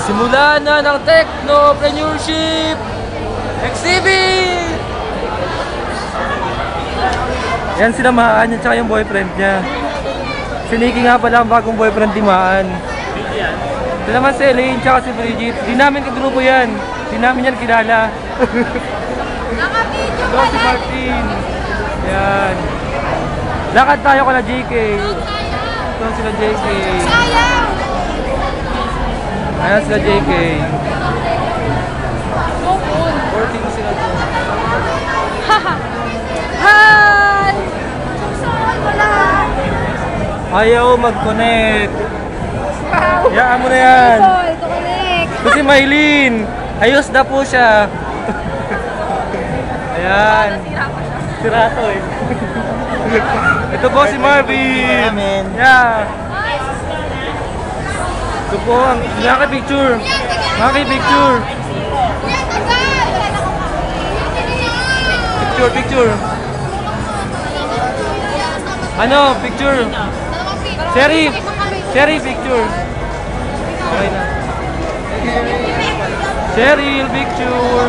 Simula na ng Technopreneurship Exhibit! Yan sila Maan, yan tsaka yung boyfriend niya. Si Nikki nga pala ang bagong boyfriend ni Maan. Ito naman si Elaine tsaka si Bridget. Di namin kagrupo yan. Di namin yan kilala. Naka-video Ito si Martin. Yan. Lakad tayo kala JK. Ito sila JK. Sayang! Ayan sila JK. So cool. 14 sila doon. Hi! Susunod mo lang! Ayaw mag-connect. Wow! Yaan mo na yan. People, to connect! Ito si Maylene. Ayos na po siya. Ayan. Nasira pa siya. Sira to eh. Ito po si Marvin. Yeah. Ito po ang nakapicture. Nakapicture. Picture, picture. Ano, picture. Sheriff. Sheriff, picture. Okay na. Cheryl, picture.